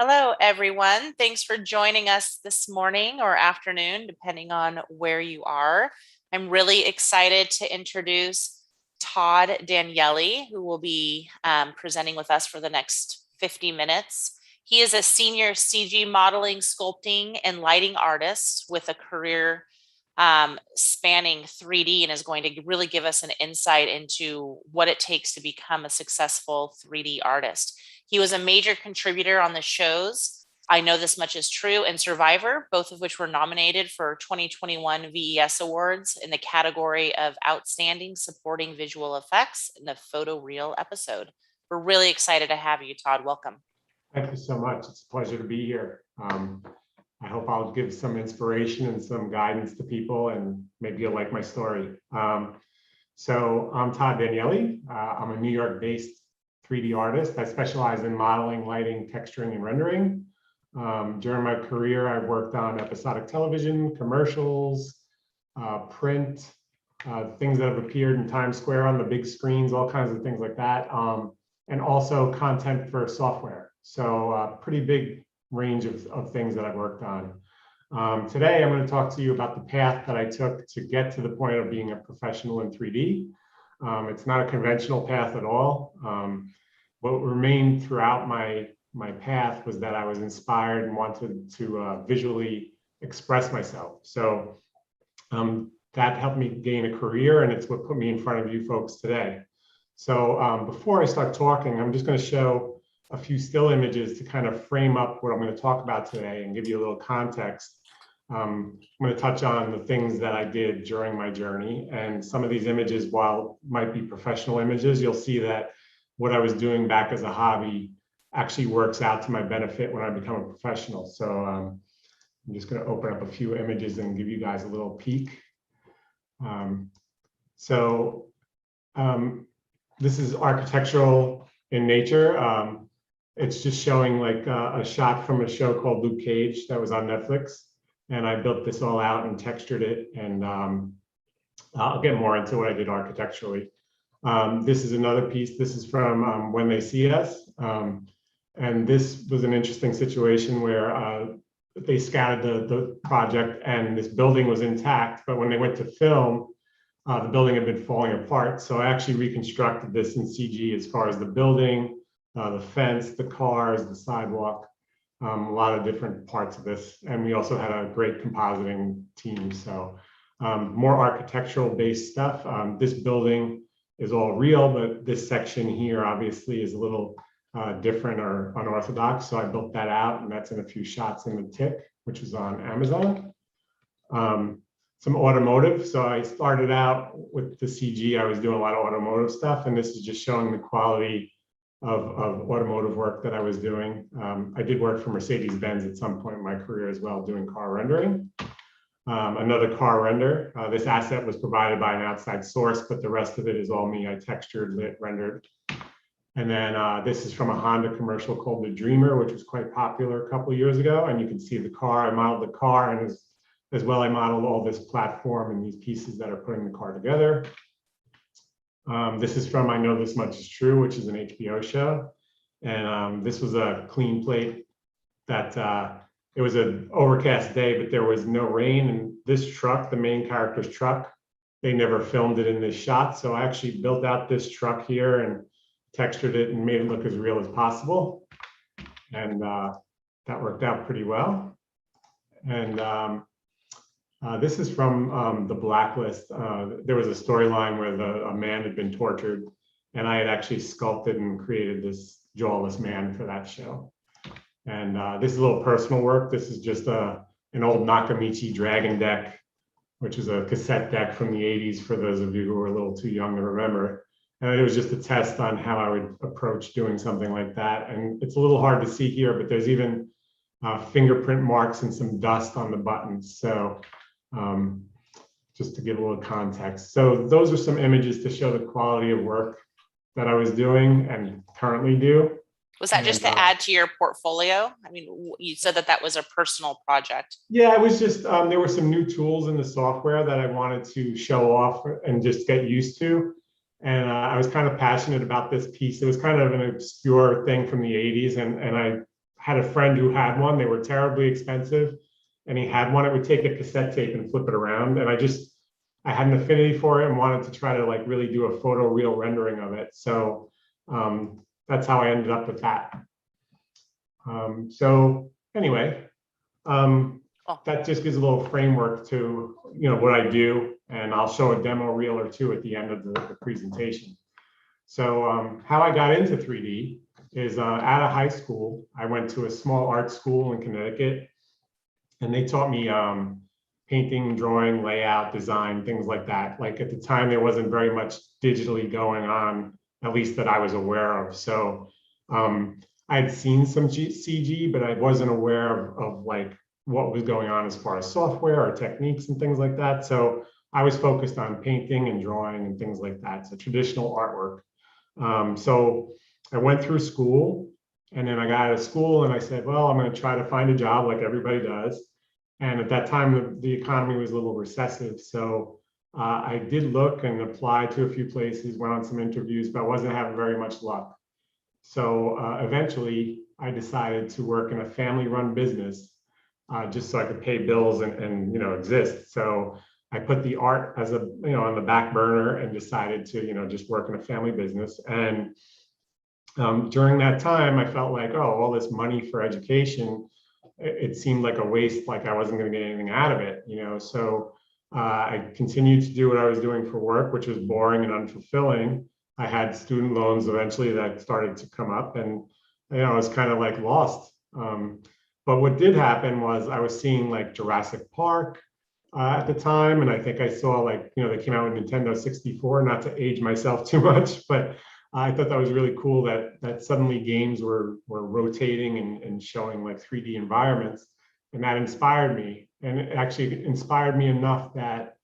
Hello, everyone. Thanks for joining us this morning or afternoon, depending on where you are. I'm really excited to introduce Todd Daniele, who will be presenting with us for the next 50 minutes. He is a senior CG modeling, sculpting, and lighting artist with a career spanning 3D and is going to really give us an insight into what it takes to become a successful 3D artist. He was a major contributor on the shows I Know This Much Is True and Survivor, both of which were nominated for 2021 VES Awards in the category of Outstanding Supporting Visual Effects in the Photo Reel episode. We're really excited to have you, Todd. Welcome. Thank you so much. It's a pleasure to be here. I hope I'll give some inspiration and some guidance to people, and maybe you'll like my story. So I'm Todd Daniele. I'm a New York-based 3D artist. I specialize in modeling, lighting, texturing, and rendering. During my career, I worked on episodic television, commercials, print, things that have appeared in Times Square on the big screens, all kinds of things like that, and also content for software. So pretty big range of things that I've worked on. Today, I'm going to talk to you about the path that I took to get to the point of being a professional in 3D. It's not a conventional path at all. What remained throughout my path was that I was inspired and wanted to visually express myself. So that helped me gain a career, and it's what put me in front of you folks today. So before I start talking, I'm just going to show a few still images to kind of frame up what I'm going to talk about today and give you a little context. I'm going to touch on the things that I did during my journey, and some of these images, while might be professional images, you'll see that what I was doing back as a hobby actually works out to my benefit when I become a professional. So I'm just going to open up a few images and give you guys a little peek. This is architectural in nature. It's just showing like a shot from a show called Luke Cage that was on Netflix. And I built this all out and textured it. And I'll get more into what I did architecturally. This is another piece. This is from When They See Us. And this was an interesting situation where they scouted the project and this building was intact. But when they went to film, the building had been falling apart. So I actually reconstructed this in CG as far as the building, the fence, the cars, the sidewalk, a lot of different parts of this. And we also had a great compositing team. So more architectural based stuff. This building is all real, but this section here obviously is a little different or unorthodox. So I built that out, and that's in a few shots in the Tick, which is on Amazon. Some automotive. So I started out with the CG. I was doing a lot of automotive stuff, and this is just showing the quality of automotive work that I was doing. I did work for Mercedes-Benz at some point in my career as well, doing car rendering. Another car render. This asset was provided by an outside source, but the rest of it is all me. I textured, lit, rendered. And then this is from a Honda commercial called The Dreamer, which was quite popular a couple of years ago. And you can see the car. I modeled the car, and as well, I modeled all this platform and these pieces that are putting the car together. This is from I Know This Much Is True, which is an HBO show. And this was a clean plate that it was an overcast day, but there was no rain. And this truck, the main character's truck, they never filmed it in this shot. So I actually built out this truck here and textured it and made it look as real as possible. And that worked out pretty well. And this is from The Blacklist. There was a storyline where a man had been tortured, and I had actually sculpted and created this jawless man for that show. And this is a little personal work. This is just an old Nakamichi Dragon deck, which is a cassette deck from the 80s for those of you who are a little too young to remember. And it was just a test on how I would approach doing something like that. And it's a little hard to see here, but there's even fingerprint marks and some dust on the buttons. So just to give a little context. So those are some images to show the quality of work that I was doing and currently do. Was that just to add to your portfolio? I mean, you said that was a personal project. Yeah, it was just, there were some new tools in the software that I wanted to show off and just get used to. And I was kind of passionate about this piece. It was kind of an obscure thing from the 80s, and I had a friend who had one. They were terribly expensive, and he had one. It would take a cassette tape and flip it around. And I had an affinity for it and wanted to try to like really do a photoreal rendering of it. So that's how I ended up with that. So anyway, that just gives a little framework to what I do, and I'll show a demo reel or two at the end of the presentation. So how I got into 3D is out of high school, I went to a small art school in Connecticut, and they taught me painting, drawing, layout, design, things like that. Like at the time, there wasn't very much digitally going on, at least that I was aware of. So I had seen some CG, but I wasn't aware of like what was going on as far as software or techniques and things like that. So I was focused on painting and drawing and things like that. So traditional artwork. So I went through school, and then I got out of school and I said, well, I'm going to try to find a job like everybody does. And at that time, the economy was a little recessive. So I did look and apply to a few places, went on some interviews, but I wasn't having very much luck. So eventually I decided to work in a family-run business just so I could pay bills and exist. So I put the art as on the back burner and decided to just work in a family business. And during that time, I felt like, oh, all this money for education, it seemed like a waste, like I wasn't going to get anything out of it, So I continued to do what I was doing for work, which was boring and unfulfilling. I had student loans eventually that started to come up, and I was kind of like lost. But what did happen was I was seeing like Jurassic Park at the time, and I think I saw like they came out with Nintendo 64. Not to age myself too much, but I thought that was really cool that suddenly games were rotating and showing like 3D environments, and that inspired me. And it actually inspired me enough that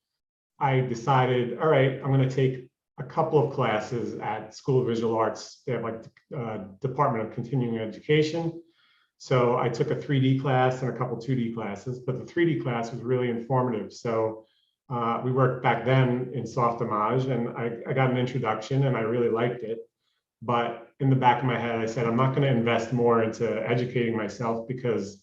I decided, all right, I'm going to take a couple of classes at School of Visual Arts. They have like Department of Continuing Education. So I took a 3D class and a couple 2D classes, but the 3D class was really informative. So we worked back then in soft image, and I got an introduction and I really liked it. But in the back of my head, I said, I'm not going to invest more into educating myself because,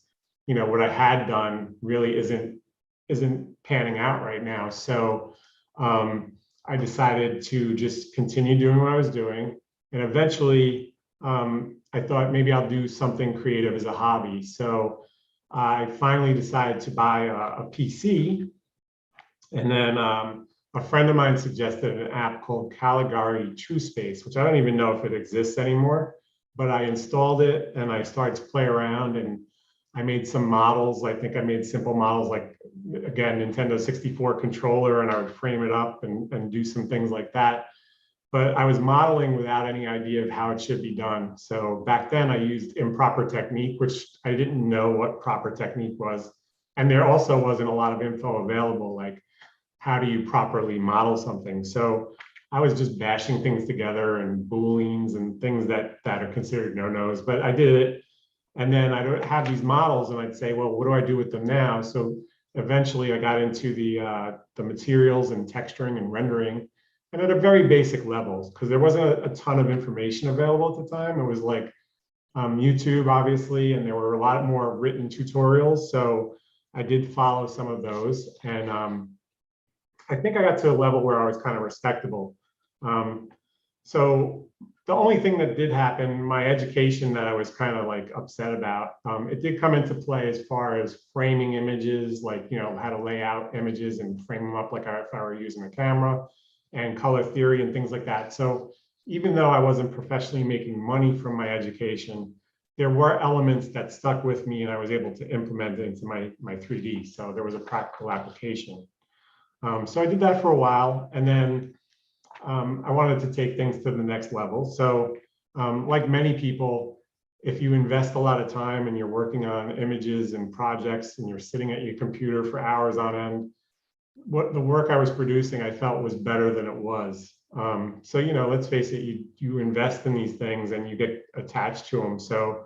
what I had done really isn't panning out right now. So I decided to just continue doing what I was doing. And eventually, I thought maybe I'll do something creative as a hobby. So I finally decided to buy a PC. And then a friend of mine suggested an app called Caligari TrueSpace, which I don't even know if it exists anymore. But I installed it and I started to play around, and I made some models. I think I made simple models like, again, Nintendo 64 controller, and I would frame it up and do some things like that. But I was modeling without any idea of how it should be done. So back then I used improper technique, which I didn't know what proper technique was. And there also wasn't a lot of info available, like how do you properly model something? So I was just bashing things together and booleans and things that are considered no-nos, but I did it. And then I'd have these models and I'd say, well, what do I do with them now? So eventually I got into the materials and texturing and rendering, and at a very basic levels, because there wasn't a ton of information available at the time. It was like YouTube, obviously, and there were a lot more written tutorials. So I did follow some of those. And I think I got to a level where I was kind of respectable. So the only thing that did happen, my education that I was kind of like upset about, it did come into play as far as framing images, like, how to lay out images and frame them up like if I were using a camera, and color theory and things like that. So even though I wasn't professionally making money from my education, there were elements that stuck with me and I was able to implement it into my 3D. So there was a practical application. So I did that for a while, and then I wanted to take things to the next level. So like many people, if you invest a lot of time and you're working on images and projects and you're sitting at your computer for hours on end, what the work I was producing, I felt was better than it was. So, let's face it, you invest in these things and you get attached to them. So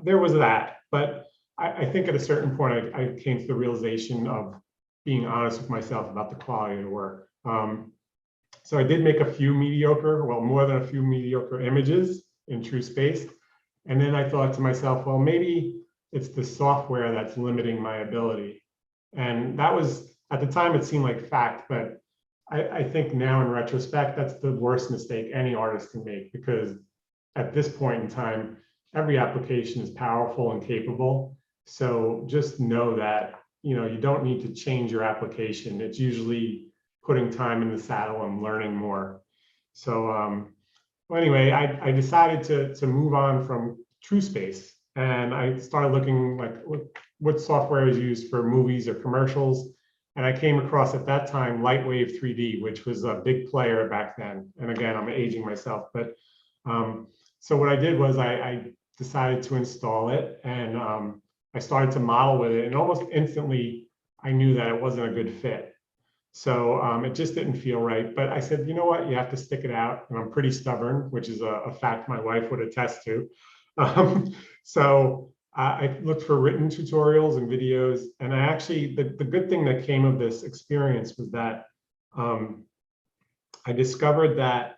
there was that. But I think at a certain point, I came to the realization of being honest with myself about the quality of the work. So I did make a few mediocre, well, more than a few mediocre images in TrueSpace. And then I thought to myself, well, maybe it's the software that's limiting my ability. And that was, at the time, it seemed like fact, but I think now in retrospect, that's the worst mistake any artist can make, because at this point in time, every application is powerful and capable. So just know that, you don't need to change your application. It's usually putting time in the saddle and learning more. So well, anyway, I decided to move on from TrueSpace, and I started looking like what software is used for movies or commercials. And I came across at that time Lightwave 3D, which was a big player back then. And again, I'm aging myself, but so what I did was I decided to install it, and I started to model with it, and almost instantly I knew that it wasn't a good fit. So it just didn't feel right. But I said, you know what, you have to stick it out. And I'm pretty stubborn, which is a fact my wife would attest to. So I looked for written tutorials and videos. And I actually, the good thing that came of this experience was that I discovered that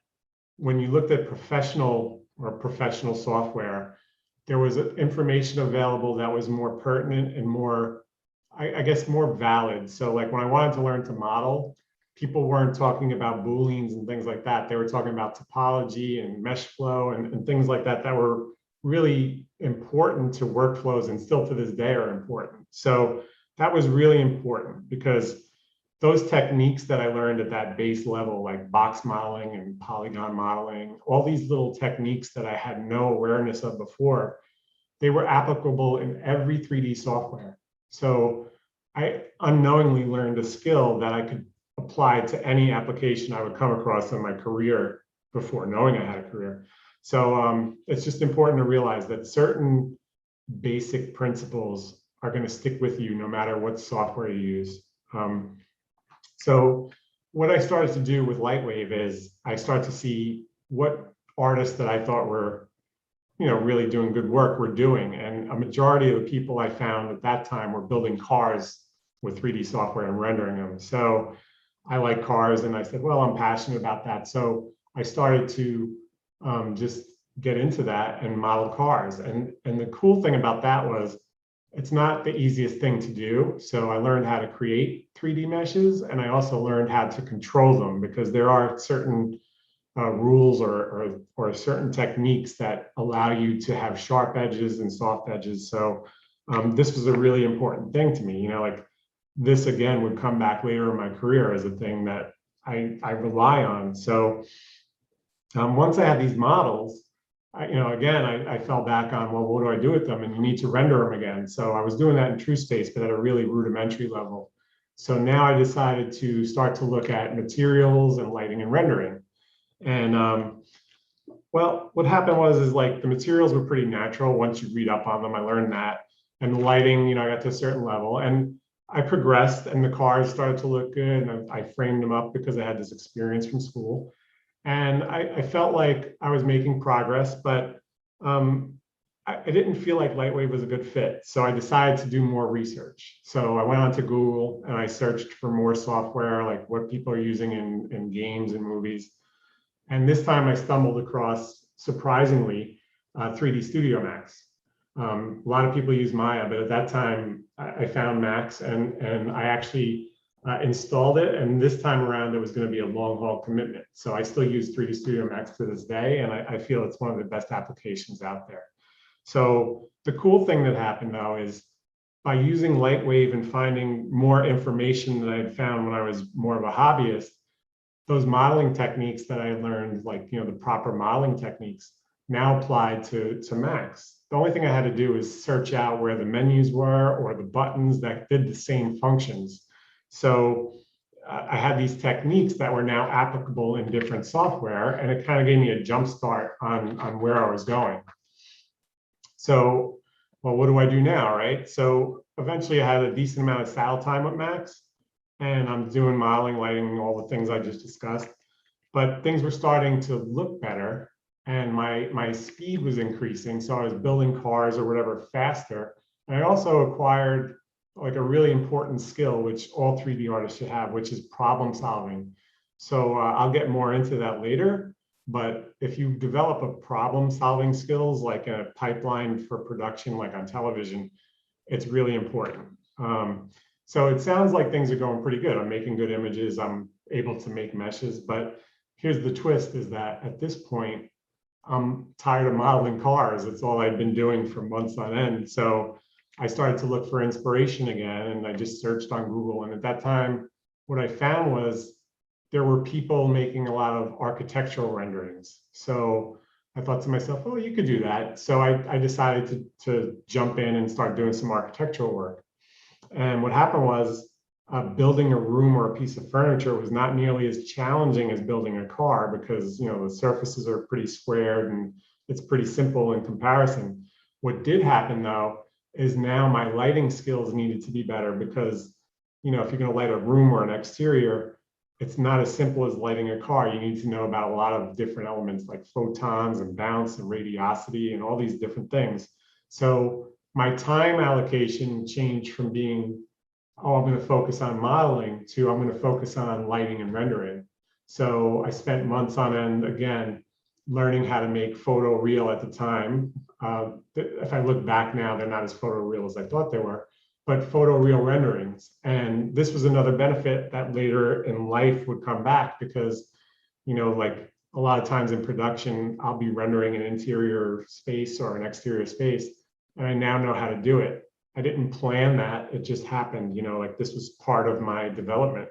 when you looked at professional software, there was information available that was more pertinent and more, I guess, more valid. So like when I wanted to learn to model, people weren't talking about Booleans and things like that. They were talking about topology and mesh flow and things like that were really important to workflows and still to this day are important. So that was really important, because those techniques that I learned at that base level, like box modeling and polygon modeling, all these little techniques that I had no awareness of before, they were applicable in every 3D software. So I unknowingly learned a skill that I could apply to any application I would come across in my career before knowing I had a career. So it's just important to realize that certain basic principles are going to stick with you no matter what software you use. So what I started to do with Lightwave is I started to see what artists that I thought were, really doing good work were doing. And a majority of the people I found at that time were building cars with 3D software and rendering them. So I like cars, and I said, well, I'm passionate about that. So I started to just get into that and model cars. And the cool thing about that was it's not the easiest thing to do. So I learned how to create 3D meshes, and I also learned how to control them, because there are certain rules or certain techniques that allow you to have sharp edges and soft edges. So this was a really important thing to me. Like this again would come back later in my career as a thing that I rely on. So once I had these models, I fell back on, well, what do I do with them? And you need to render them again. So I was doing that in TrueSpace, but at a really rudimentary level. So now I decided to start to look at materials and lighting and rendering. And well, what happened was like the materials were pretty natural once you read up on them. I learned that. And the lighting, I got to a certain level, and I progressed, and the cars started to look good, and I framed them up because I had this experience from school. And I felt like I was making progress, but I didn't feel like Lightwave was a good fit. So I decided to do more research. So I went onto Google and I searched for more software, like what people are using in games and movies. And this time I stumbled across, surprisingly, 3D Studio Max. A lot of people use Maya, but at that time I found Max, and I actually installed it. And this time around, it was going to be a long haul commitment. So I still use 3D Studio Max to this day, and I feel it's one of the best applications out there. So the cool thing that happened, though, is by using Lightwave and finding more information that I had found when I was more of a hobbyist, those modeling techniques that I learned, like the proper modeling techniques, now applied to Max. The only thing I had to do is search out where the menus were or the buttons that did the same functions. So I had these techniques that were now applicable in different software, and it kind of gave me a jump start on where I was going. So, well, what do I do now, right? So eventually I had a decent amount of saddle time with Max, and I'm doing modeling, lighting, all the things I just discussed. But things were starting to look better, and my speed was increasing. So I was building cars or whatever faster. And I also acquired like a really important skill, which all 3D artists should have, which is problem solving. So I'll get more into that later. But if you develop a problem solving skills, like a pipeline for production, like on television, it's really important. So it sounds like things are going pretty good. I'm making good images. I'm able to make meshes, but here's the twist is that at this point, I'm tired of modeling cars. It's all I'd been doing for months on end. So I started to look for inspiration again, and I just searched on Google. And at that time, what I found was there were people making a lot of architectural renderings. So I thought to myself, oh, you could do that. So I decided to jump in and start doing some architectural work. And what happened was building a room or a piece of furniture was not nearly as challenging as building a car because, you know, the surfaces are pretty squared and it's pretty simple in comparison. What did happen though is now my lighting skills needed to be better because, you know, if you're going to light a room or an exterior, it's not as simple as lighting a car. You need to know about a lot of different elements like photons and bounce and radiosity and all these different things. So my time allocation changed from being, oh, I'm going to focus on modeling to I'm going to focus on lighting and rendering. So I spent months on end, again, learning how to make photo real at the time. If I look back now, they're not as photo real as I thought they were, but photo real renderings. And this was another benefit that later in life would come back because, you know, like a lot of times in production, I'll be rendering an interior space or an exterior space, and I now know how to do it. I didn't plan that, it just happened, you know, like this was part of my development.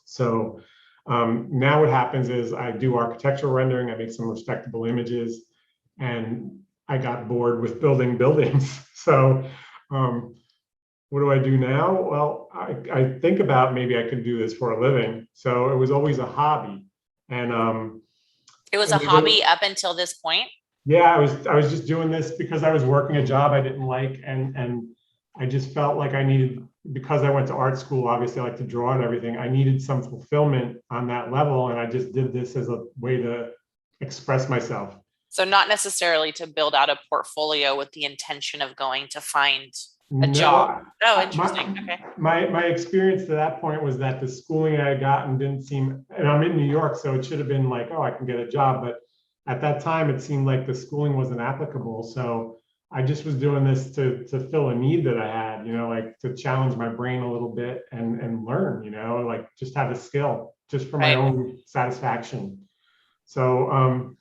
So now what happens is I do architectural rendering, I make some respectable images, and I got bored with building buildings. So what do I do now? Well, I think about maybe I could do this for a living. So it was always a hobby. And it was a hobby up until this point. Yeah, I was just doing this because I was working a job I didn't like, and I just felt like I needed, because I went to art school, obviously I like to draw and everything, I needed some fulfillment on that level, and I just did this as a way to express myself. So not necessarily to build out a portfolio with the intention of going to find a job. Oh, interesting. Okay. My experience to that point was that the schooling I had gotten didn't seem, and I'm in New York, so it should have been like, oh, I can get a job, but at that time, it seemed like the schooling wasn't applicable. So I just was doing this to fill a need that I had, you know, like to challenge my brain a little bit and learn, you know, like just have a skill just for my own satisfaction. So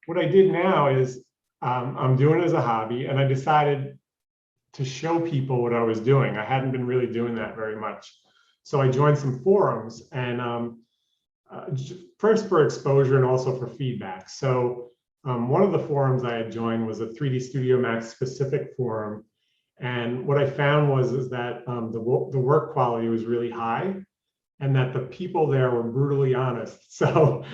what I did now is I'm doing it as a hobby, and I decided to show people what I was doing. I hadn't been really doing that very much. So I joined some forums, and first for exposure and also for feedback. So one of the forums I had joined was a 3D Studio Max specific forum. And what I found was is that the work quality was really high, and that the people there were brutally honest. So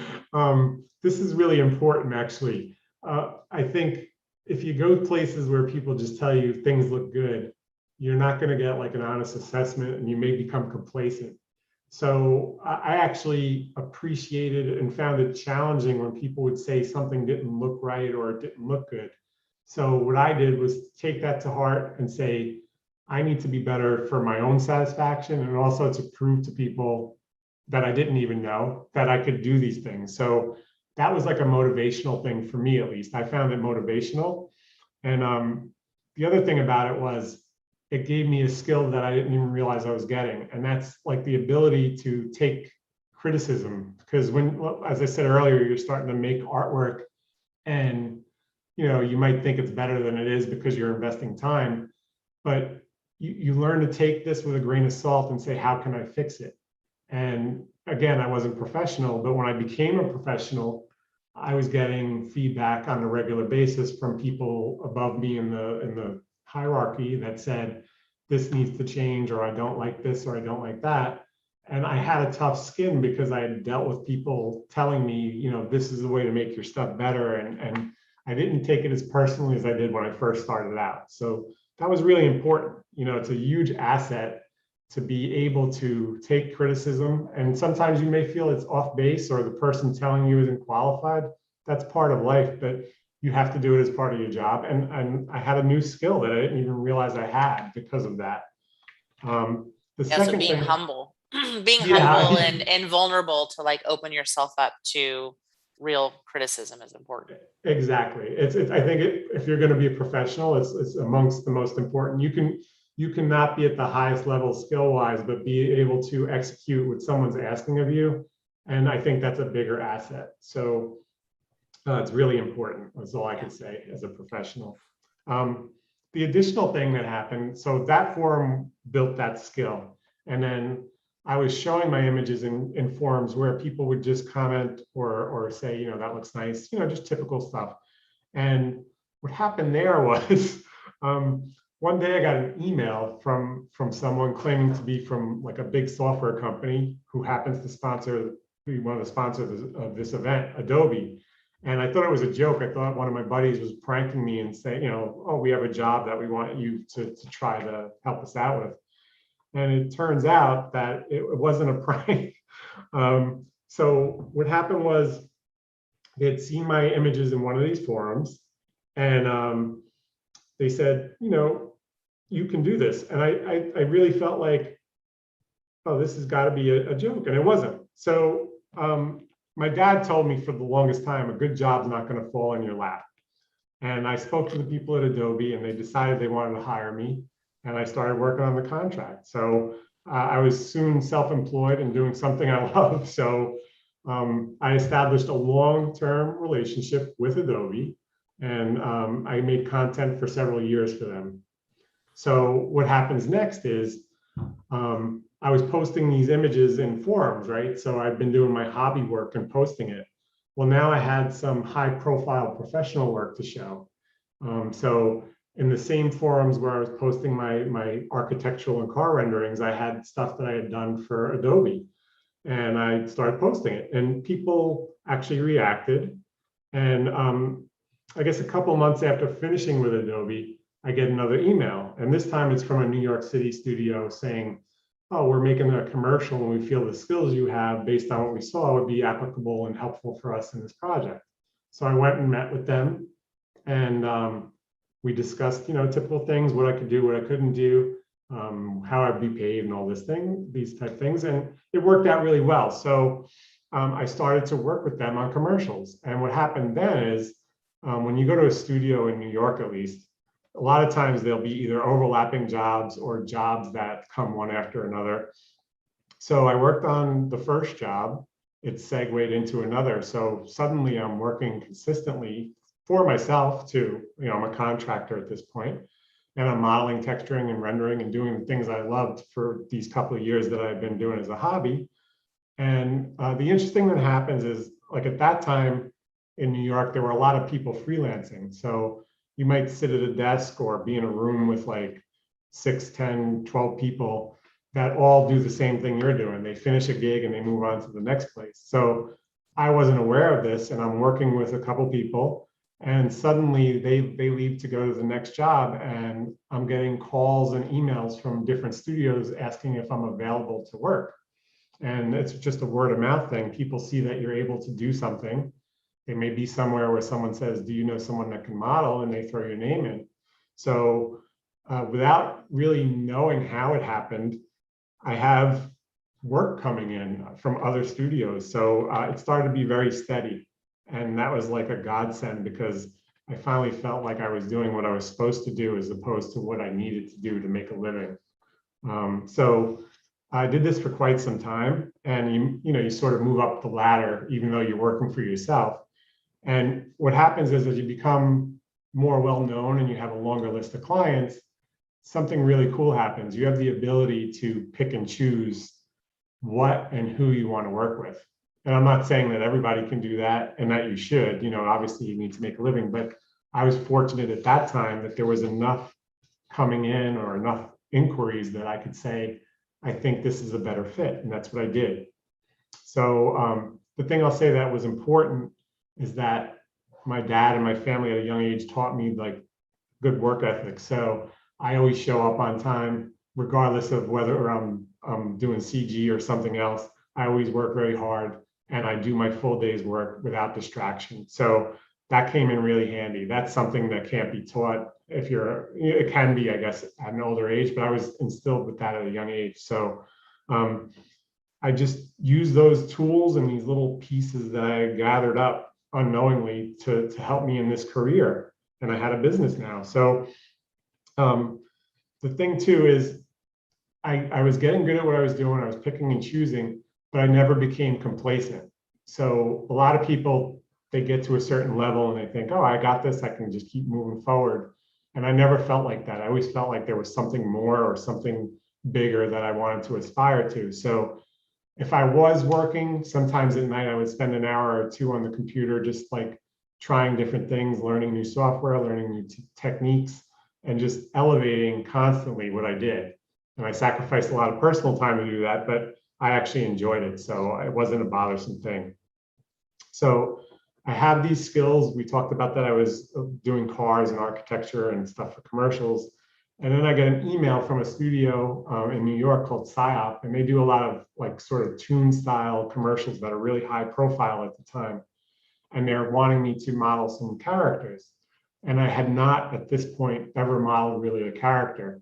this is really important, actually. I think if you go places where people just tell you things look good, you're not going to get like an honest assessment, and you may become complacent. So I actually appreciated and found it challenging when people would say something didn't look right or it didn't look good. So what I did was take that to heart and say, I need to be better for my own satisfaction, and also to prove to people that I didn't even know that I could do these things. So that was like a motivational thing for me, at least. I found it motivational. And the other thing about it was it gave me a skill that I didn't even realize I was getting. And that's like the ability to take criticism. Because when, as I said earlier, you're starting to make artwork, and you know, you might think it's better than it is because you're investing time, but you learn to take this with a grain of salt and say, how can I fix it? And again, I wasn't professional, but when I became a professional, I was getting feedback on a regular basis from people above me in the hierarchy that said, this needs to change, or I don't like this, or I don't like that. And I had a tough skin because I had dealt with people telling me, you know, this is the way to make your stuff better. And I didn't take it as personally as I did when I first started out. So that was really important. You know, it's a huge asset to be able to take criticism. And sometimes you may feel it's off base, or the person telling you isn't qualified. That's part of life, but you have to do it as part of your job. And I had a new skill that I didn't even realize I had because of that. The second being thing, humble, being humble and vulnerable to like open yourself up to real criticism is important. Exactly. I think if you're going to be a professional, it's amongst the most important. You cannot be at the highest level skill wise, but be able to execute what someone's asking of you. And I think that's a bigger asset. So it's really important. That's all I could say as a professional. The additional thing that happened, so that forum built that skill. And then I was showing my images in forums where people would just comment or say, you know, that looks nice, you know, just typical stuff. And what happened there was one day I got an email from someone claiming to be from like a big software company who happens to be one of the sponsors of this event, Adobe. And I thought it was a joke. I thought one of my buddies was pranking me and saying, you know, oh, we have a job that we want you to try to help us out with. And it turns out that it wasn't a prank. So what happened was they had seen my images in one of these forums, and they said, you know, you can do this. And I really felt like, oh, this has got to be a joke, and it wasn't. So my dad told me for the longest time, a good job's not going to fall in your lap. And I spoke to the people at Adobe, and they decided they wanted to hire me. And I started working on the contract. So I was soon self-employed and doing something I love. So I established a long-term relationship with Adobe, and I made content for several years for them. So what happens next is I was posting these images in forums, right? So I've been doing my hobby work and posting it. Well, now I had some high-profile professional work to show. So in the same forums where I was posting my architectural and car renderings, I had stuff that I had done for Adobe, and I started posting it, and people actually reacted. And I guess a couple months after finishing with Adobe, I get another email, and this time it's from a New York City studio saying, oh, we're making a commercial and we feel the skills you have based on what we saw would be applicable and helpful for us in this project. So I went and met with them, and we discussed, you know, typical things, what I could do, what I couldn't do, how I'd be paid and all these type things. And it worked out really well. So I started to work with them on commercials. And what happened then is when you go to a studio in New York, at least, a lot of times there'll be either overlapping jobs or jobs that come one after another. So I worked on the first job, it segued into another. So suddenly I'm working consistently for myself too. You know, I'm a contractor at this point, and I'm modeling, texturing, and rendering and doing the things I loved for these couple of years that I've been doing as a hobby. And the interesting that happens is, like at that time in New York, there were a lot of people freelancing. So you might sit at a desk or be in a room with like 6, 10, 12 people that all do the same thing you're doing. They finish a gig and they move on to the next place. So I wasn't aware of this, and I'm working with a couple people, and suddenly they leave to go to the next job, and I'm getting calls and emails from different studios asking if I'm available to work. And it's just a word of mouth thing. People see that you're able to do something. They may be somewhere where someone says, do you know someone that can model? And they throw your name in. So without really knowing how it happened, I have work coming in from other studios. So it started to be very steady. And that was like a godsend, because I finally felt like I was doing what I was supposed to do as opposed to what I needed to do to make a living. So I did this for quite some time, and you sort of move up the ladder, even though you're working for yourself. And what happens is, as you become more well-known and you have a longer list of clients, something really cool happens. You have the ability to pick and choose what and who you want to work with. And I'm not saying that everybody can do that and that you should, obviously you need to make a living, but I was fortunate at that time that there was enough coming in or enough inquiries that I could say, I think this is a better fit. And that's what I did. So the thing I'll say that was important is that my dad and my family at a young age taught me like good work ethic. So I always show up on time, regardless of whether I'm doing CG or something else. I always work very hard, and I do my full day's work without distraction. So that came in really handy. That's something that can't be taught it can be, I guess, at an older age, but I was instilled with that at a young age. So I just use those tools and these little pieces that I gathered up unknowingly to help me in this career. And I had a business now. So the thing too is I was getting good at what I was doing. I was picking and choosing, but I never became complacent. So a lot of people, they get to a certain level and they think, oh, I got this, I can just keep moving forward. And I never felt like that. I always felt like there was something more or something bigger that I wanted to aspire to. So if I was working, sometimes at night I would spend an hour or two on the computer, just like trying different things, learning new software, learning new techniques, and just elevating constantly what I did. And I sacrificed a lot of personal time to do that, but I actually enjoyed it. So it wasn't a bothersome thing. So I have these skills. We talked about that. I was doing cars and architecture and stuff for commercials. And then I get an email from a studio in New York called PsyOp, and they do a lot of like sort of tune style commercials that are really high profile at the time. And they're wanting me to model some characters. And I had not at this point ever modeled really a character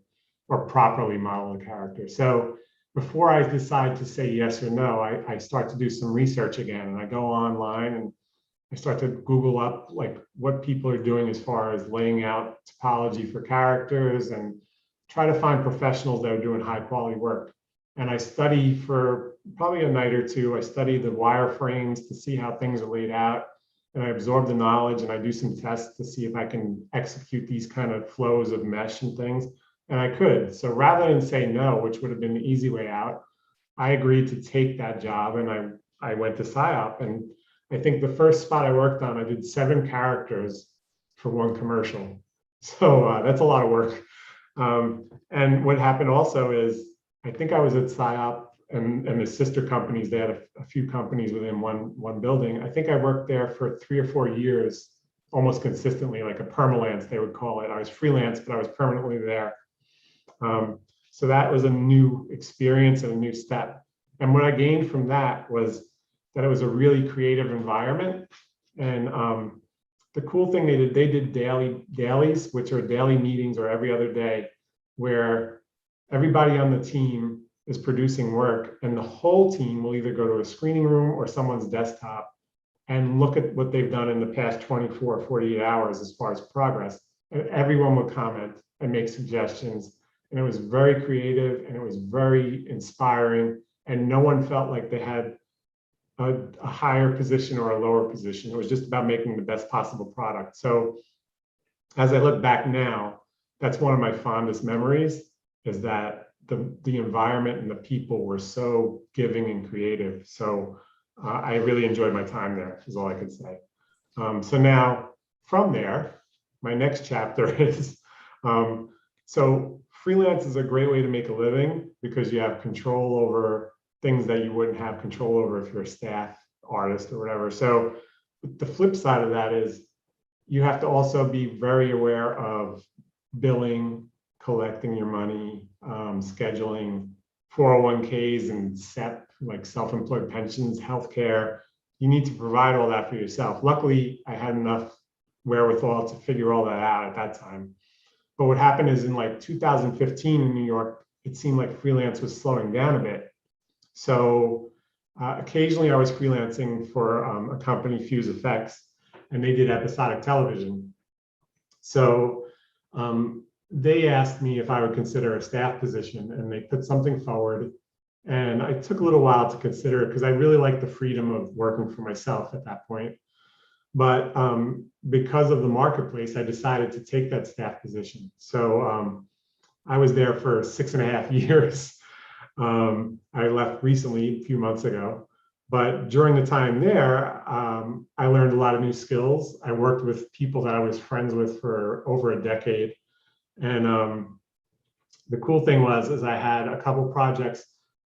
or properly model a character. So before I decide to say yes or no, I start to do some research again, and I go online and I start to Google up like what people are doing as far as laying out topology for characters and try to find professionals that are doing high quality work. And I study for probably a night or two. I study the wireframes to see how things are laid out, and I absorb the knowledge, and I do some tests to see if I can execute these kind of flows of mesh and things. And I could. So rather than say no, which would have been the easy way out, I agreed to take that job, and I went to PsyOp. And I think the first spot I worked on, I did 7 characters for one commercial. So that's a lot of work. And what happened also is, I think I was at PsyOp and the sister companies. They had a few companies within one building. I think I worked there for 3 or 4 years, almost consistently, like a permalance, they would call it. I was freelance, but I was permanently there. So that was a new experience and a new step. And what I gained from that was that it was a really creative environment. And the cool thing they did dailies, which are daily meetings or every other day, where everybody on the team is producing work, and the whole team will either go to a screening room or someone's desktop and look at what they've done in the past 24 or 48 hours as far as progress. And everyone would comment and make suggestions. And it was very creative, and it was very inspiring, and no one felt like they had a higher position or a lower position. It was just about making the best possible product. So as I look back now, that's one of my fondest memories, is that the environment and the people were so giving and creative. So I really enjoyed my time there, is all I could say. So now from there, my next chapter is, so freelance is a great way to make a living because you have control over things that you wouldn't have control over if you're a staff artist or whatever. So the flip side of that is you have to also be very aware of billing, collecting your money, scheduling 401ks and SEP, like self-employed pensions, healthcare. You need to provide all that for yourself. Luckily, I had enough wherewithal to figure all that out at that time. But what happened is in like 2015 in New York, it seemed like freelance was slowing down a bit. So occasionally I was freelancing for a company, Fuse Effects, and they did episodic television. So they asked me if I would consider a staff position, and they put something forward. And I took a little while to consider it because I really liked the freedom of working for myself at that point. But because of the marketplace, I decided to take that staff position. So I was there for 6.5 years. I left recently, a few months ago. But during the time there, I learned a lot of new skills. I worked with people that I was friends with for over a decade. And the cool thing was I had a couple projects.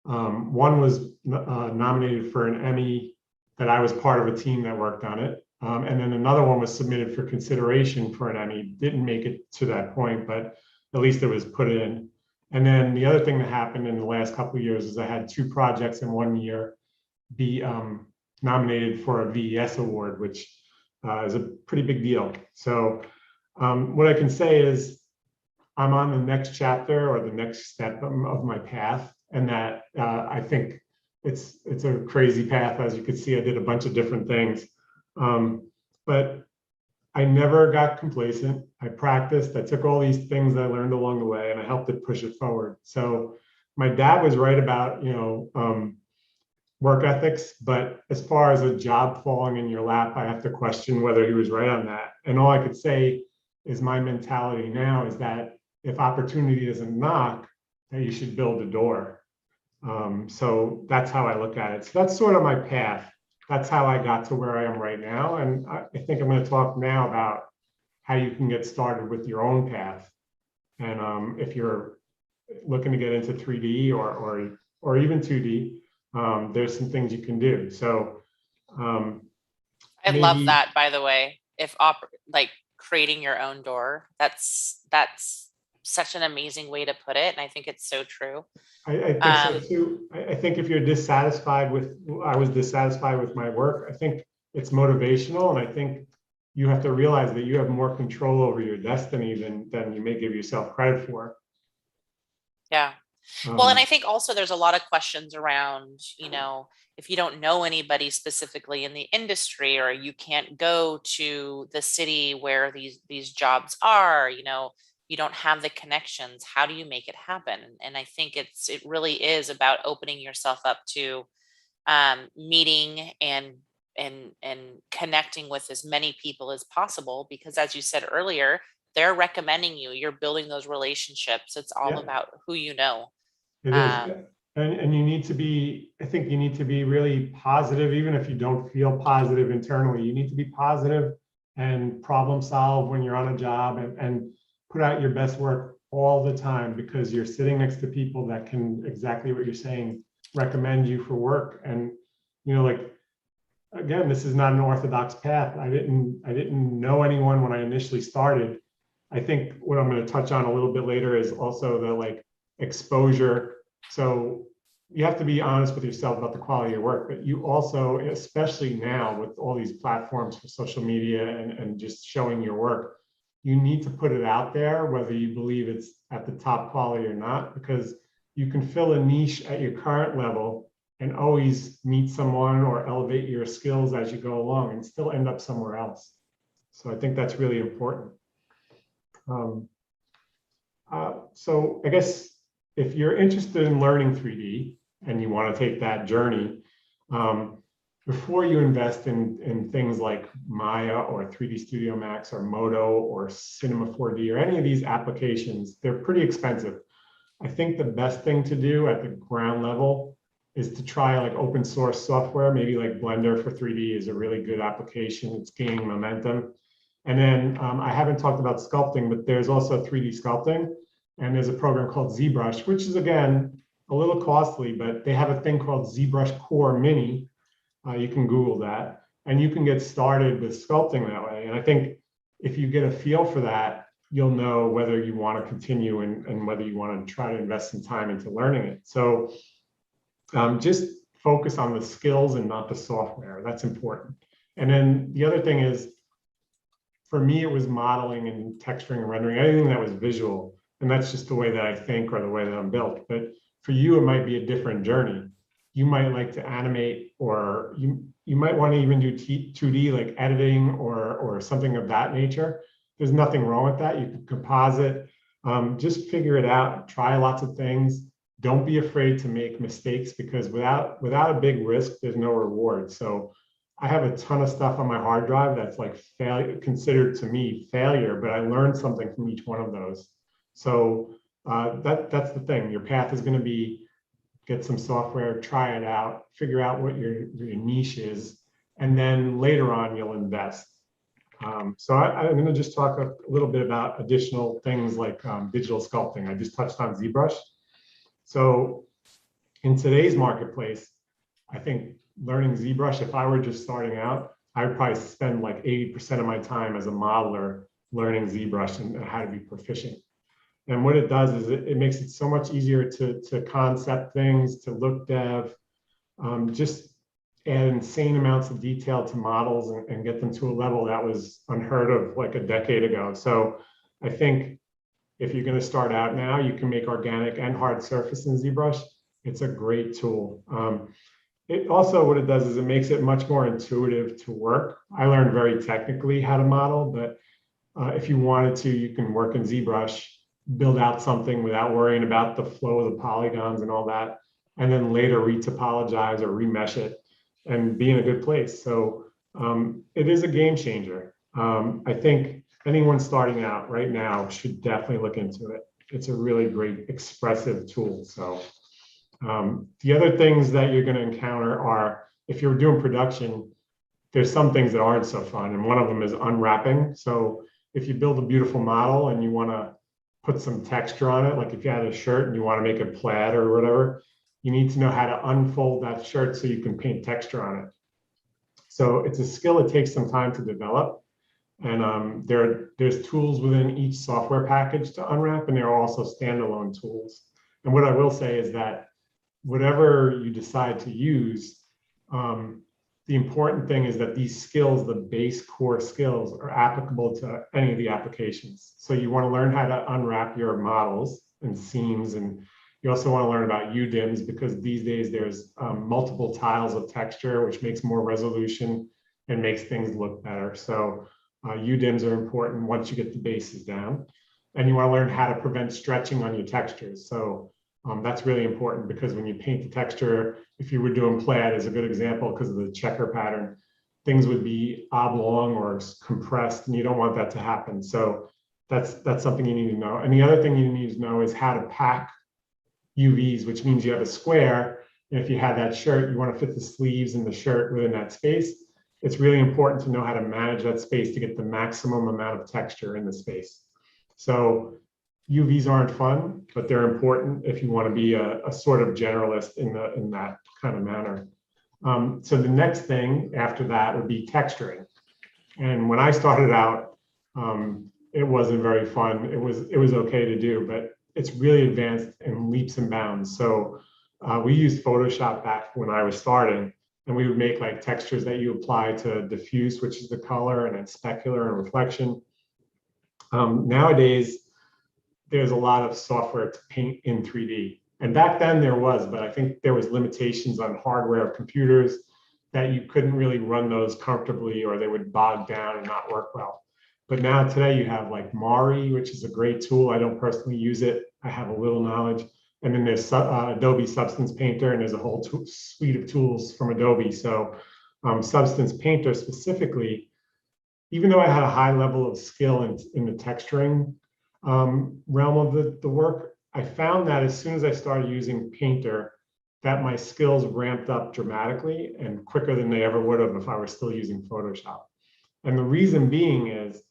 One was nominated for an Emmy that I was part of a team that worked on it. And then another one was submitted for consideration for an Emmy. Didn't make it to that point, but at least it was put in. And then the other thing that happened in the last couple of years is I had 2 projects in 1 year be nominated for a VES award, which is a pretty big deal. So what I can say is I'm on the next chapter or the next step of my path, and that I think it's a crazy path. As you can see, I did a bunch of different things. but I never got complacent. I practiced. I took all these things that I learned along the way, and I helped it push it forward. So my dad was right about, work ethics, but as far as a job falling in your lap, I have to question whether he was right on that. And all I could say is my mentality now is that if opportunity doesn't knock, that you should build a door. So that's how I look at it. So that's sort of my path. That's how I got to where I am right now. And I think I'm going to talk now about how you can get started with your own path. And if you're looking to get into 3D or even 2D, there's some things you can do. So I love that, by the way. If like creating your own door, that's such an amazing way to put it, and I think it's so true. I think so too. I think if you're dissatisfied with, I was dissatisfied with my work, I think it's motivational, and I think you have to realize that you have more control over your destiny than you may give yourself credit for. Yeah. Well, and I think also there's a lot of questions around, if you don't know anybody specifically in the industry, or you can't go to the city where these jobs are, you don't have the connections. How do you make it happen? And I think it really is about opening yourself up to meeting and connecting with as many people as possible, because as you said earlier, they're recommending you, you're building those relationships. It's all about who you know. It is. And you need to be, I think you need to be really positive, even if you don't feel positive internally. You need to be positive and problem solve when you're on a job, and put out your best work all the time, because you're sitting next to people that can, exactly what you're saying, recommend you for work. And, like, again, this is not an orthodox path. I didn't know anyone when I initially started. I think what I'm going to touch on a little bit later is also the exposure. So you have to be honest with yourself about the quality of work, but you also, especially now with all these platforms for social media and just showing your work, you need to put it out there, whether you believe it's at the top quality or not, because you can fill a niche at your current level and always meet someone or elevate your skills as you go along and still end up somewhere else. So I think that's really important. So I guess if you're interested in learning 3D and you want to take that journey, before you invest in things like Maya or 3D Studio Max or Modo or Cinema 4D or any of these applications, they're pretty expensive. I think the best thing to do at the ground level is to try open source software. Maybe like Blender for 3D is a really good application. It's gaining momentum. And then I haven't talked about sculpting, but there's also 3D sculpting. And there's a program called ZBrush, which is, again, a little costly, but they have a thing called ZBrush Core Mini. You can Google that, and you can get started with sculpting that way. And I think if you get a feel for that, you'll know whether you want to continue and whether you want to try to invest some time into learning it. So just focus on the skills and not the software. That's important. And then the other thing is, for me, it was modeling and texturing and rendering, anything that was visual. And that's just the way that I think or the way that I'm built. But for you, it might be a different journey. You might like to animate, or you might want to even do 2D, like editing or something of that nature. There's nothing wrong with that. You can composite. Just figure it out. Try lots of things. Don't be afraid to make mistakes, because without a big risk, there's no reward. So I have a ton of stuff on my hard drive that's considered to me failure, but I learned something from each one of those. So that's the thing. Your path is going to be get some software, try it out, figure out what your niche is, and then later on you'll invest. So I'm going to just talk a little bit about additional things like digital sculpting. I just touched on ZBrush. So in today's marketplace, I think learning ZBrush, if I were just starting out, I would probably spend like 80% of my time as a modeler learning ZBrush and how to be proficient. And what it does is it makes it so much easier to concept things, to look dev, just add insane amounts of detail to models and get them to a level that was unheard of like a decade ago. So I think if you're going to start out now, you can make organic and hard surface in ZBrush. It's a great tool. it also, what it does is it makes it much more intuitive to work. I learned very technically how to model, but if you wanted to, you can work in ZBrush, build out something without worrying about the flow of the polygons and all that, and then later retopologize or remesh it and be in a good place. So it is a game changer. I think anyone starting out right now should definitely look into it. It's a really great expressive tool. So the other things that you're going to encounter are, if you're doing production, there's some things that aren't so fun. And one of them is unwrapping. So if you build a beautiful model and you want to put some texture on it, like if you had a shirt and you want to make it plaid or whatever, you need to know how to unfold that shirt so you can paint texture on it. So it's a skill that takes some time to develop. And there's tools within each software package to unwrap, and there are also standalone tools. And what I will say is that whatever you decide to use, the important thing is that these skills, the base core skills, are applicable to any of the applications. So you want to learn how to unwrap your models and seams, and you also want to learn about UDIMs, because these days there's multiple tiles of texture, which makes more resolution and makes things look better. So UDIMs are important once you get the bases down. And you want to learn how to prevent stretching on your textures. So that's really important, because when you paint the texture, if you were doing plaid as a good example, because of the checker pattern, things would be oblong or compressed, and you don't want that to happen. So that's something you need to know. And the other thing you need to know is how to pack UVs, which means you have a square. And if you have that shirt, you want to fit the sleeves and the shirt within that space. It's really important to know how to manage that space to get the maximum amount of texture in the space. So UVs aren't fun, but they're important if you want to be a sort of generalist in that kind of manner. So the next thing after that would be texturing. And when I started out, it wasn't very fun. It was okay to do, but it's really advanced in leaps and bounds. So we used Photoshop back when I was starting, and we would make like textures that you apply to diffuse, which is the color, and then specular and reflection. Nowadays, there's a lot of software to paint in 3D. And back then there was, but I think there was limitations on hardware of computers that you couldn't really run those comfortably, or they would bog down and not work well. But now today you have like Mari, which is a great tool. I don't personally use it. I have a little knowledge. And then there's Adobe Substance Painter, and there's a whole suite of tools from Adobe. So Substance Painter specifically, even though I had a high level of skill in the texturing realm of the work, I found that as soon as I started using Painter, that my skills ramped up dramatically and quicker than they ever would have if I were still using Photoshop. And the reason being is,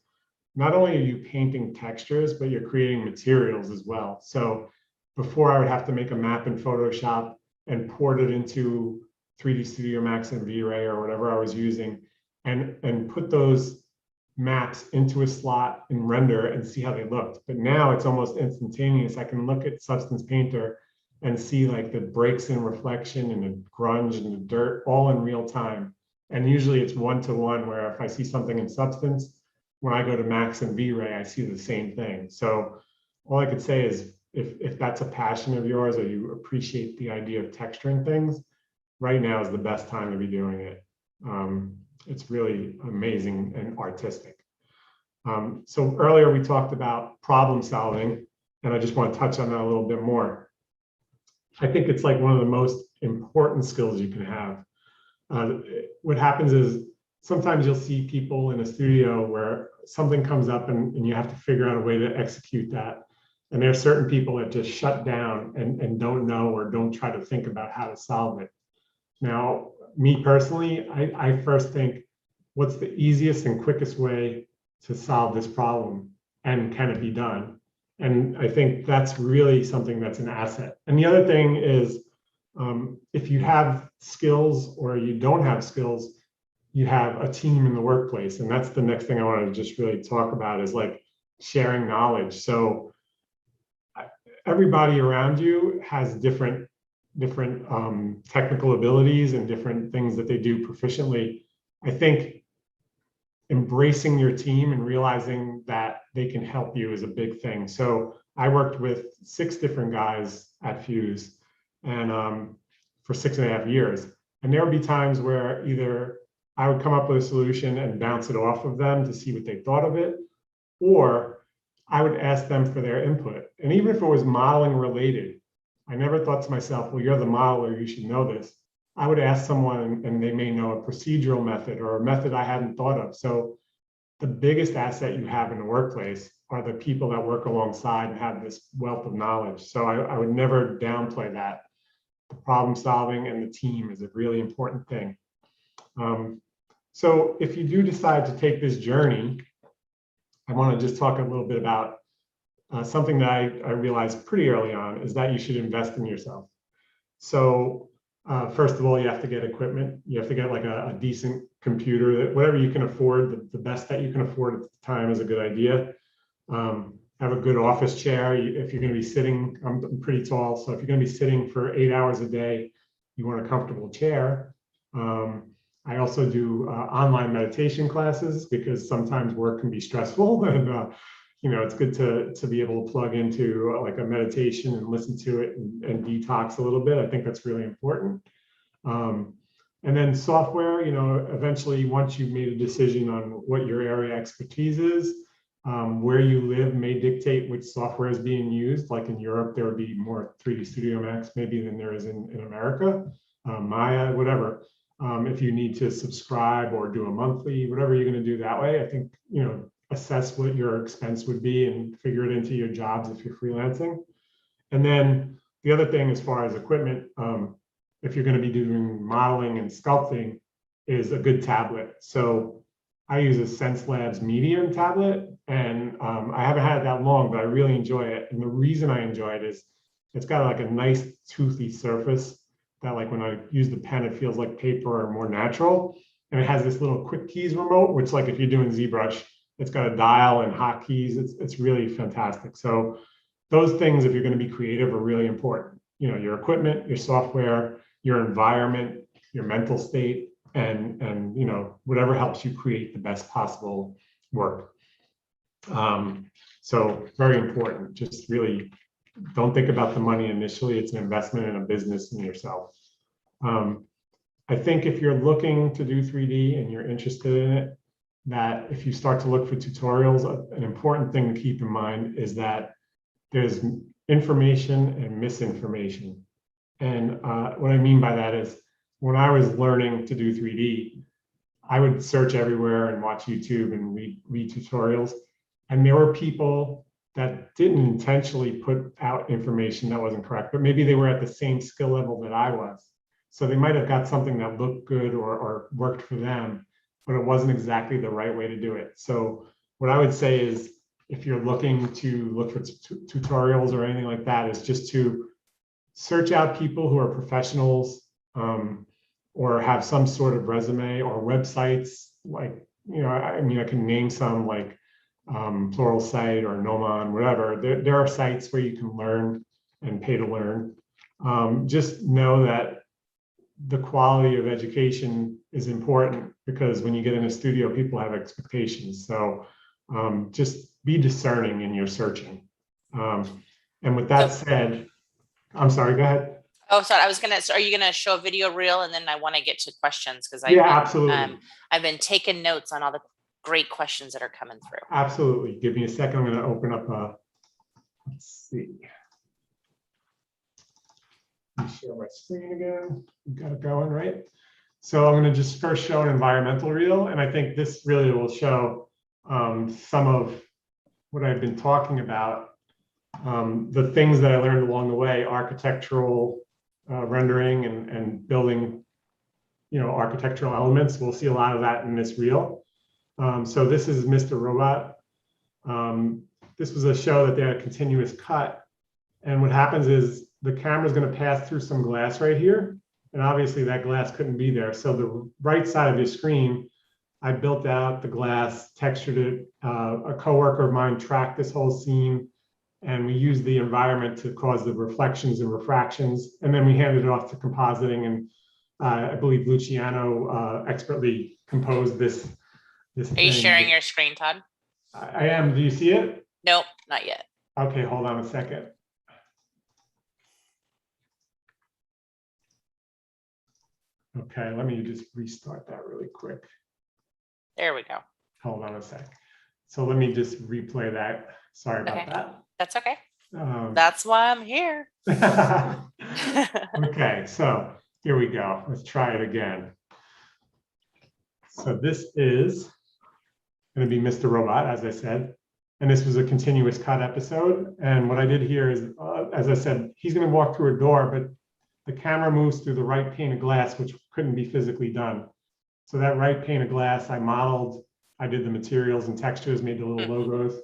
not only are you painting textures, but you're creating materials as well. So before, I would have to make a map in Photoshop and port it into 3D Studio Max and V-Ray or whatever I was using, and put those maps into a slot and render and see how they looked. But now it's almost instantaneous. I can look at Substance Painter and see like the breaks in reflection and the grunge and the dirt all in real time. And usually it's one-to-one, where if I see something in Substance, when I go to Max and V-Ray, I see the same thing. So all I could say is, if that's a passion of yours, or you appreciate the idea of texturing things, right now is the best time to be doing it. It's really amazing and artistic. So earlier we talked about problem solving, and I just want to touch on that a little bit more. I think it's like one of the most important skills you can have. What happens is, sometimes you'll see people in a studio where something comes up and you have to figure out a way to execute that. And there are certain people that just shut down and don't know, or don't try to think about how to solve it. Now, me personally, I first think, what's the easiest and quickest way to solve this problem, and can it be done? And I think that's really something that's an asset. And the other thing is, if you have skills or you don't have skills, you have a team in the workplace. And that's the next thing I want to just really talk about, is like sharing knowledge. So everybody around you has different technical abilities and different things that they do proficiently. I think embracing your team and realizing that they can help you is a big thing. So I worked with 6 different guys at Fuse, and for 6.5 years. And there would be times where either I would come up with a solution and bounce it off of them to see what they thought of it, or I would ask them for their input. And even if it was modeling related, I never thought to myself, well, you're the modeler, you should know this. I would ask someone and they may know a procedural method or a method I hadn't thought of. So the biggest asset you have in the workplace are the people that work alongside and have this wealth of knowledge. So I would never downplay that. The problem solving and the team is a really important thing. So if you do decide to take this journey, I want to just talk a little bit about something that I realized pretty early on is that you should invest in yourself. So first of all, you have to get equipment. You have to get like a decent computer, that whatever you can afford, the best that you can afford at the time is a good idea. Have a good office chair. If you're going to be sitting, I'm pretty tall, so if you're going to be sitting for 8 hours a day, you want a comfortable chair. I also do online meditation classes because sometimes work can be stressful, and it's good to be able to plug into like a meditation and listen to it and detox a little bit. I think that's really important. And then software, eventually once you've made a decision on what your area expertise is, where you live may dictate which software is being used. Like in Europe, there would be more 3D Studio Max maybe than there is in America, Maya, whatever. If you need to subscribe or do a monthly, whatever you're going to do that way, I think, assess what your expense would be and figure it into your jobs if you're freelancing. And then the other thing as far as equipment, if you're going to be doing modeling and sculpting, is a good tablet. So I use a Xencelabs medium tablet, and I haven't had it that long, but I really enjoy it. And the reason I enjoy it is it's got like a nice toothy surface that, like, when I use the pen, it feels like paper or more natural. And it has this little quick keys remote, which, like, if you're doing ZBrush, it's got a dial and hotkeys. It's really fantastic. So those things, if you're going to be creative, are really important. Your equipment, your software, your environment, your mental state, and whatever helps you create the best possible work. So very important. Just really don't think about the money initially. It's an investment in a business and yourself. I think if you're looking to do 3D and you're interested in it, that if you start to look for tutorials, an important thing to keep in mind is that there's information and misinformation. And what I mean by that is, when I was learning to do 3D, I would search everywhere and watch YouTube and read tutorials. And there were people that didn't intentionally put out information that wasn't correct, but maybe they were at the same skill level that I was. So they might have got something that looked good or worked for them, but it wasn't exactly the right way to do it. So what I would say is, if you're looking to look for tutorials or anything like that, is just to search out people who are professionals, or have some sort of resume or websites. Like, I can name some, like Pluralsight or Gnomon, whatever. There are sites where you can learn and pay to learn. Just know that the quality of education is important, because when you get in a studio, people have expectations. So just be discerning in your searching. And with that said, I'm sorry, go ahead. Oh, sorry. Are you gonna show a video reel, and then I want to get to questions, because Absolutely. I've been taking notes on all the great questions that are coming through. Absolutely. Give me a second. I'm going to open up let's see. Let me share my screen again. Got it going, right? So I'm going to just first show an environmental reel, and I think this really will show some of what I've been talking about, the things that I learned along the way, architectural rendering and building, architectural elements. We'll see a lot of that in this reel. So this is Mr. Robot. This was a show that they had a continuous cut. And what happens is the camera is going to pass through some glass right here. And obviously that glass couldn't be there. So the right side of your screen, I built out the glass, textured it. A coworker of mine tracked this whole scene, and we used the environment to cause the reflections and refractions. And then we handed it off to compositing. And I believe Luciano expertly composed this. Are you sharing your screen, Todd? I am. Do you see it? Nope, not yet. Okay, hold on a second. Okay, let me just restart that really quick. There we go. Hold on a sec. So let me just replay that. Sorry about Okay. that. That's okay. That's why I'm here. Okay, so here we go. Let's try it again. So this is going to be Mr. Robot, as I said. And this was a continuous cut episode. And what I did here is, as I said, he's going to walk through a door, but the camera moves through the right pane of glass, which couldn't be physically done. So that right pane of glass, I modeled, I did the materials and textures, made the little logos.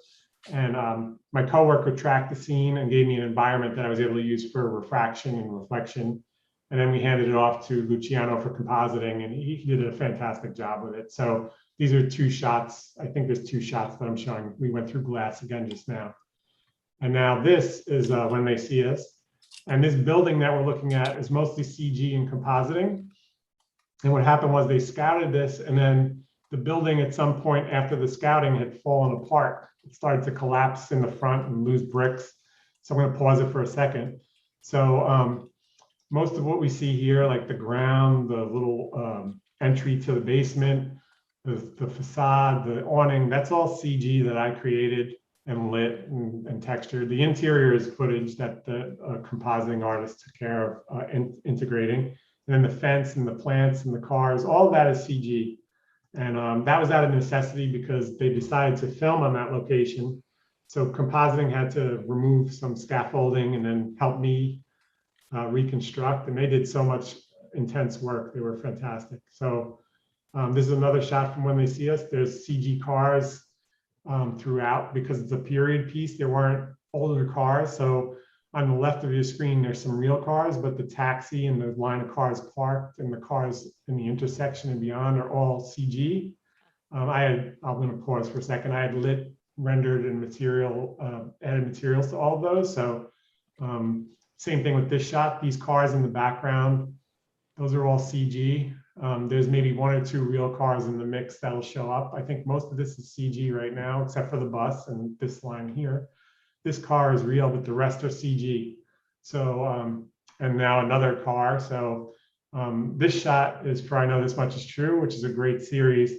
And my coworker tracked the scene and gave me an environment that I was able to use for refraction and reflection. And then we handed it off to Luciano for compositing, and he did a fantastic job with it. So these are two shots. I think there's two shots that I'm showing. We went through glass again just now. And now this is when they see us. And this building that we're looking at is mostly CG and compositing. And what happened was they scouted this, and then the building at some point after the scouting had fallen apart. It started to collapse in the front and lose bricks. So I'm going to pause it for a second. So most of what we see here, like the ground, the little entry to the basement, the facade, the awning, that's all CG that I created and lit and textured. The interior is footage that the compositing artist took care of integrating. And then the fence and the plants and the cars, all of that is CG. And that was out of necessity because they decided to film on that location. So compositing had to remove some scaffolding and then help me reconstruct. And they did so much intense work. They were fantastic. So this is another shot from when they see us. There's CG cars throughout because it's a period piece. There weren't older cars. So on the left of your screen, there's some real cars, but the taxi and the line of cars parked and the cars in the intersection and beyond are all CG. I'm going to pause for a second. I had lit, rendered, and added materials to all of those. So same thing with this shot. These cars in the background, those are all CG. There's maybe one or two real cars in the mix that'll show up. I think most of this is CG right now, except for the bus and this line here. This car is real, but the rest are CG. So, and now another car. So this shot is for I Know This Much Is True, which is a great series.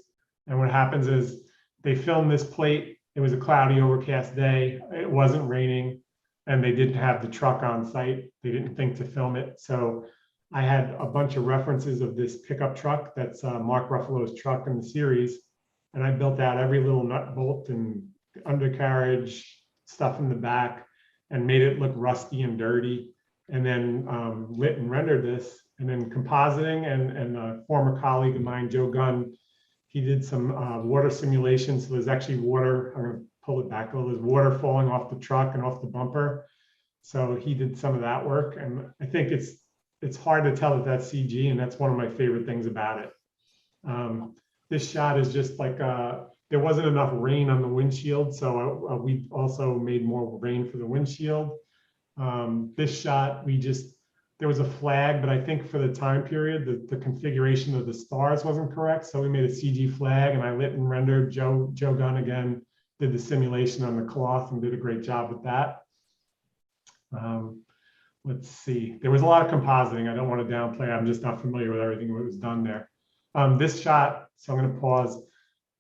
And what happens is they filmed this plate. It was a cloudy, overcast day. It wasn't raining, and they didn't have the truck on site. They didn't think to film it. So I had a bunch of references of this pickup truck. That's Mark Ruffalo's truck in the series. And I built out every little nut bolt and undercarriage, stuff in the back, and made it look rusty and dirty, and then lit and rendered this. And then compositing and a former colleague of mine, Joe Gunn, he did some water simulations. So there's actually water, I'm going to pull it back a little, there's water falling off the truck and off the bumper. So he did some of that work. And I think it's hard to tell that that's CG, and that's one of my favorite things about it. This shot is just like there wasn't enough rain on the windshield, so we also made more rain for the windshield. This shot, there was a flag, but I think for the time period, the configuration of the stars wasn't correct, so we made a CG flag, and I lit and rendered. Joe Gunn again did the simulation on the cloth and did a great job with that. Let's see. There was a lot of compositing. I don't want to downplay. I'm just not familiar with everything that was done there. This shot, so I'm going to pause.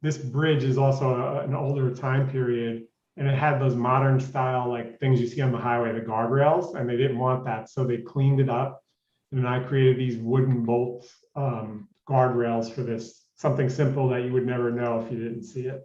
This bridge is also an older time period, and it had those modern style like things you see on the highway, the guardrails, and they didn't want that, so they cleaned it up. And then I created these wooden bolt guardrails for this, something simple that you would never know if you didn't see it.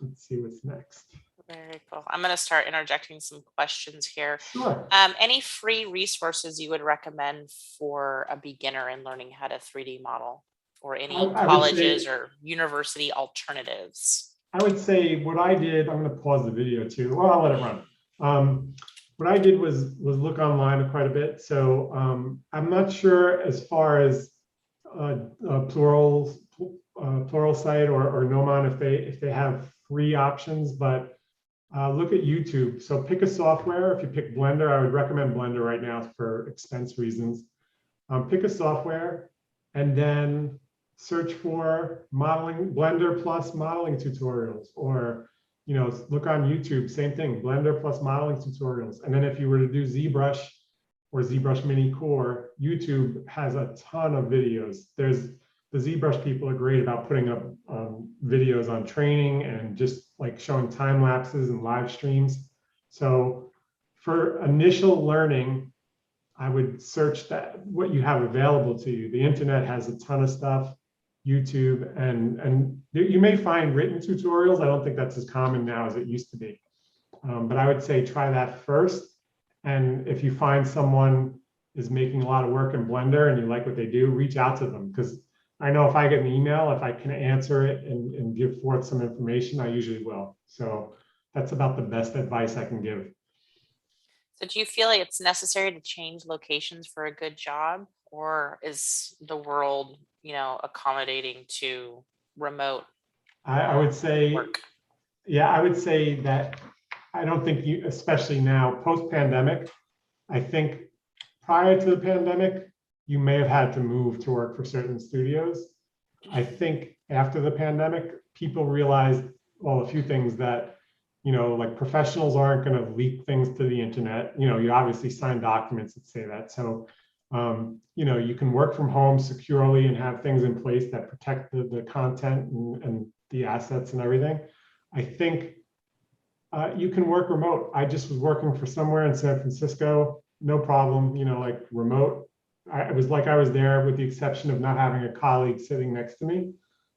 Let's see what's next. Very cool. I'm going to start interjecting some questions here. Sure. Any free resources you would recommend for a beginner in learning how to 3D model, or any colleges or university alternatives? I would say what I did, I'm going to pause the video too. Well, I'll let it run. What I did was look online quite a bit. So I'm not sure as far as Pluralsight or Nomon if they have free options, but look at YouTube. So pick a software. If you pick Blender, I would recommend Blender right now for expense reasons. Pick a software and then search for Blender plus modeling tutorials, or look on YouTube, same thing, Blender plus modeling tutorials. And then if you were to do ZBrush, or ZBrush Mini Core, YouTube has a ton of videos. There's the ZBrush people are great about putting up videos on training and just like showing time lapses and live streams. So for initial learning, I would search that what you have available to you. The internet has a ton of stuff, YouTube, and you may find written tutorials. I don't think that's as common now as it used to be. But I would say try that first. And if you find someone is making a lot of work in Blender and you like what they do, reach out to them. Because I know if I get an email, if I can answer it and give forth some information, I usually will. So that's about the best advice I can give. So do you feel like it's necessary to change locations for a good job, or is the world, accommodating to remote I would say, work? yeah, I would say that I don't think you, especially now, post-pandemic, I think prior to the pandemic, you may have had to move to work for certain studios. I think after the pandemic, people realized, well, a few things that, like professionals aren't going to leak things to the internet. You obviously sign documents that say that. So, you can work from home securely and have things in place that protect the content and the assets and everything. I think you can work remote. I just was working for somewhere in San Francisco, no problem, like remote. It was like I was there with the exception of not having a colleague sitting next to me.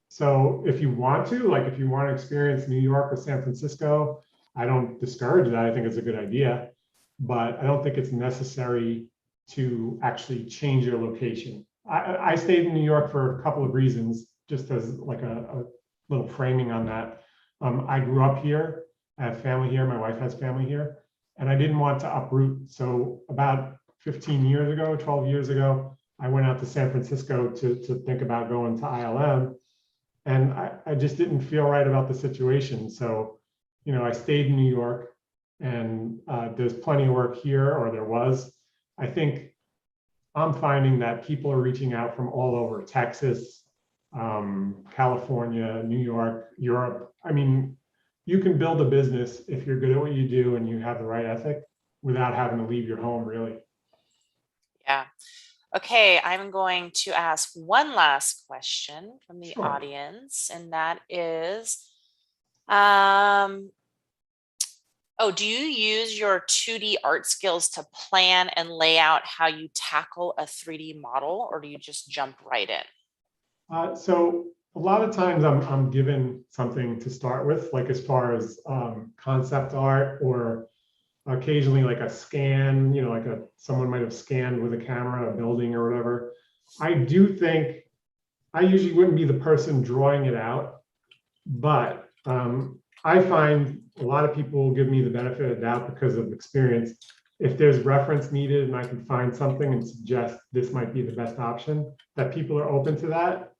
So if you want to, like if you want to experience New York or San Francisco, I don't discourage that. I think it's a good idea, but I don't think it's necessary to actually change your location. I stayed in New York for a couple of reasons, just as like a little framing on that. I grew up here. I have family here. My wife has family here, and I didn't want to uproot. So about 15 years ago, 12 years ago, I went out to San Francisco to think about going to ILM. And I just didn't feel right about the situation. So, I stayed in New York, and there's plenty of work here, or there was. I think I'm finding that people are reaching out from all over Texas, California, New York, Europe. I mean, you can build a business if you're good at what you do and you have the right ethic without having to leave your home, really. Yeah. Okay, I'm going to ask one last question from the Sure. audience, and that is, do you use your 2D art skills to plan and lay out how you tackle a 3D model, or do you just jump right in? So a lot of times I'm given something to start with, like as far as concept art, or occasionally like a scan, like someone might have scanned with a camera a building or whatever. I do think I usually wouldn't be the person drawing it out, but I find a lot of people will give me the benefit of the doubt because of experience. If there's reference needed and I can find something and suggest this might be the best option, that people are open to that.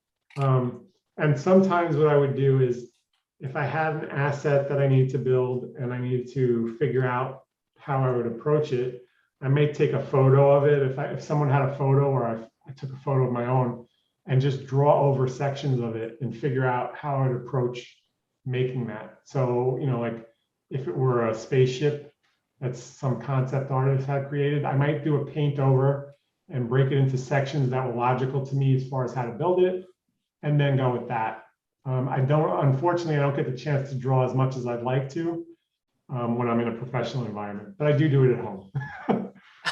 And sometimes what I would do is if I have an asset that I need to build and I need to figure out how I would approach it, I may take a photo of it. If someone had a photo, or I took a photo of my own, and just draw over sections of it and figure out how I'd approach making that. So, like if it were a spaceship that some concept artist had created, I might do a paint over and break it into sections that were logical to me as far as how to build it, and then go with that. Unfortunately, I don't get the chance to draw as much as I'd like to when I'm in a professional environment, but I do it at home.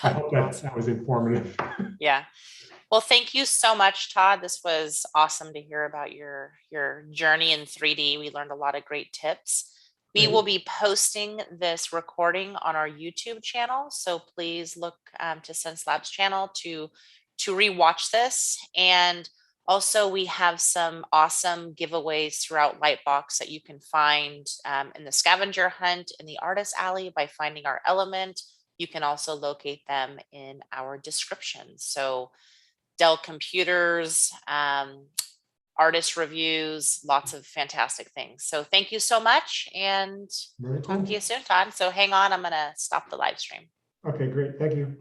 I hope that was informative. Yeah. Well, thank you so much, Todd. This was awesome to hear about your journey in 3D. We learned a lot of great tips. We will be posting this recording on our YouTube channel, so please look to Xencelabs channel to rewatch this. And also, we have some awesome giveaways throughout Lightbox that you can find in the scavenger hunt in the artist alley by finding our element. You can also locate them in our description. So Dell computers, artist reviews, lots of fantastic things. So thank you so much, and Very talk cool. to you soon, Todd. So hang on, I'm going to stop the live stream. Okay, great. Thank you.